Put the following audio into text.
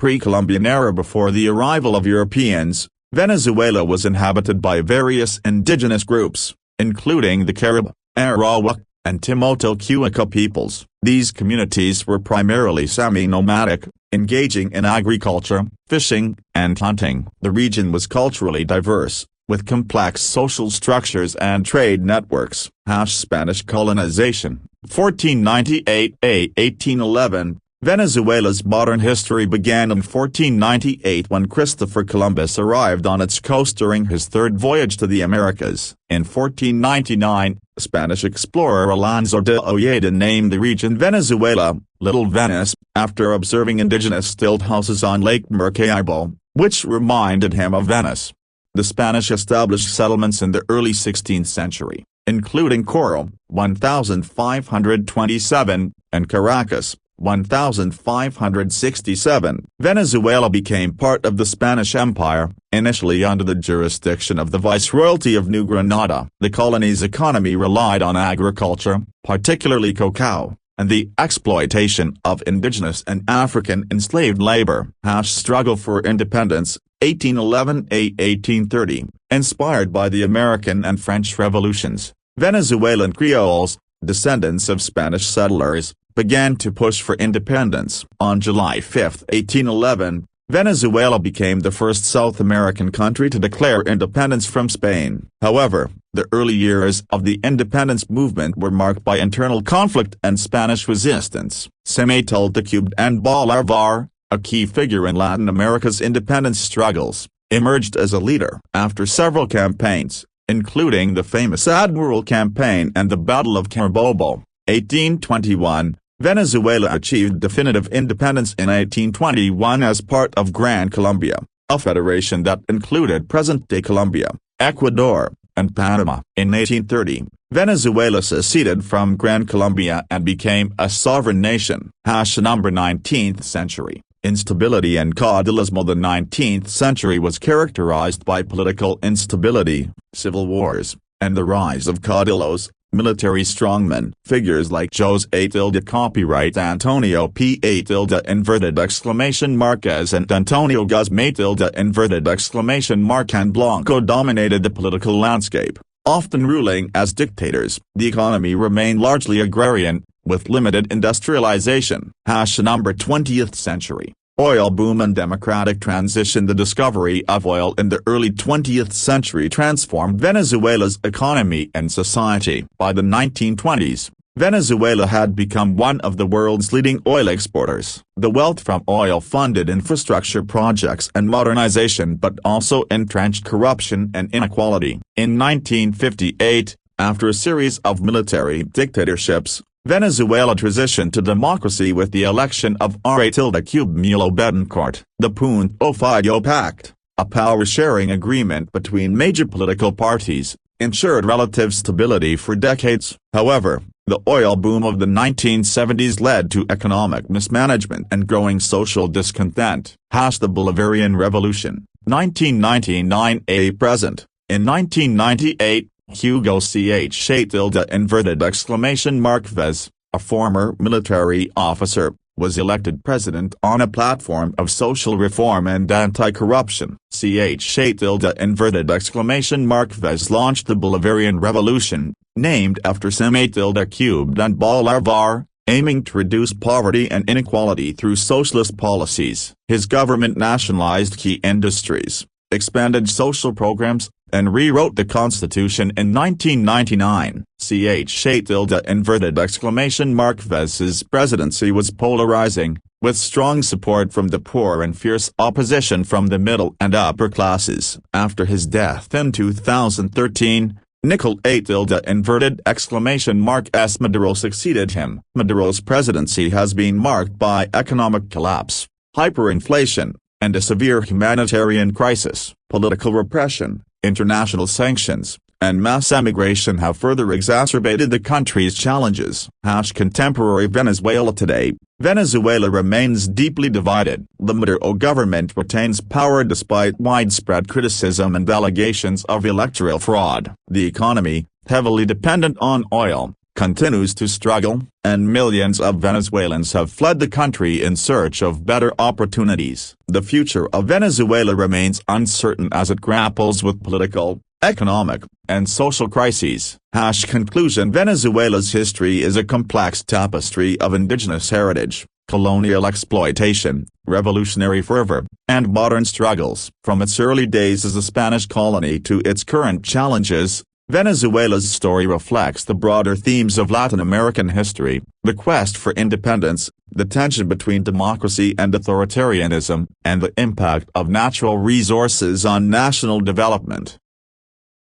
Pre-Columbian era. Before the arrival of Europeans, Venezuela was inhabited by various indigenous groups, including the Carib, Arawak, and Timoto-Cuica peoples. These communities were primarily semi-nomadic, engaging in agriculture, fishing, and hunting. The region was culturally diverse, with complex social structures and trade networks. Spanish colonization, 1498–1811. Venezuela's modern history began in 1498 when Christopher Columbus arrived on its coast during his third voyage to the Americas. In 1499, Spanish explorer Alonso de Ojeda named the region Venezuela, Little Venice, after observing indigenous stilt houses on Lake Maracaibo, which reminded him of Venice. The Spanish established settlements in the early 16th century, including Coro, 1527, and Caracas, 1567. Venezuela became part of the Spanish Empire, initially under the jurisdiction of the Viceroyalty of New Granada. The colony's economy relied on agriculture, particularly cacao, and the exploitation of indigenous and African enslaved labor. Struggle for independence, 1811–1830, inspired by the American and French revolutions. Venezuelan Creoles, descendants of Spanish settlers, began to push for independence. On July 5, 1811, Venezuela became the first South American country to declare independence from Spain. However, the early years of the independence movement were marked by internal conflict and Spanish resistance. Chiltepec and Bolivar, a key figure in Latin America's independence struggles, emerged as a leader. After several campaigns, including the famous Admiral Campaign and the Battle of Carabobo, 1821, Venezuela achieved definitive independence in 1821 as part of Gran Colombia, a federation that included present-day Colombia, Ecuador, and Panama. In 1830, Venezuela seceded from Gran Colombia and became a sovereign nation. Number 19th century. Instability and caudillismo. The 19th century was characterized by political instability, civil wars, and the rise of caudillos, military strongmen. Figures like José tilde copyright Antonio P.A. tilde inverted exclamation Marquez and Antonio Guzmán tilde inverted exclamation Mark and Blanco dominated the political landscape, often ruling as dictators. The economy remained largely agrarian, with limited industrialization. Number 20th century. Oil boom and democratic transition. The discovery of oil in the early 20th century transformed Venezuela's economy and society. By the 1920s, Venezuela had become one of the world's leading oil exporters. The wealth from oil funded infrastructure projects and modernization, but also entrenched corruption and inequality. In 1958, after a series of military dictatorships, Venezuela transitioned to democracy with the election of R.Mulo Betancourt. The Punto Fijo Pact, a power-sharing agreement between major political parties, ensured relative stability for decades. However, the oil boom of the 1970s led to economic mismanagement and growing social discontent. The Bolivarian Revolution, 1999–present. In 1998, Hugo tilde inverted exclamation Marquez, a former military officer, was elected president on a platform of social reform and anti-corruption. tilde inverted exclamation Marquez launched the Bolivarian Revolution, named after tilde and Bolivar, aiming to reduce poverty and inequality through socialist policies. His government nationalized key industries, expanded social programs, and rewrote the constitution in 1999. tilde inverted exclamation Marquez's presidency was polarizing, with strong support from the poor and fierce opposition from the middle and upper classes. After his death in 2013, tilde inverted exclamation Marquez Maduro succeeded him. Maduro's presidency has been marked by economic collapse, hyperinflation, and a severe humanitarian crisis. Political repression, international sanctions, and mass emigration have further exacerbated the country's challenges. Contemporary Venezuela. Today, Venezuela remains deeply divided. The Maduro government retains power despite widespread criticism and allegations of electoral fraud. The economy, heavily dependent on oil, continues to struggle, and millions of Venezuelans have fled the country in search of better opportunities. The future of Venezuela remains uncertain as it grapples with political, economic, and social crises. Conclusion: Venezuela's history is a complex tapestry of indigenous heritage, colonial exploitation, revolutionary fervor, and modern struggles. From its early days as a Spanish colony to its current challenges, Venezuela's story reflects the broader themes of Latin American history: the quest for independence, the tension between democracy and authoritarianism, and the impact of natural resources on national development.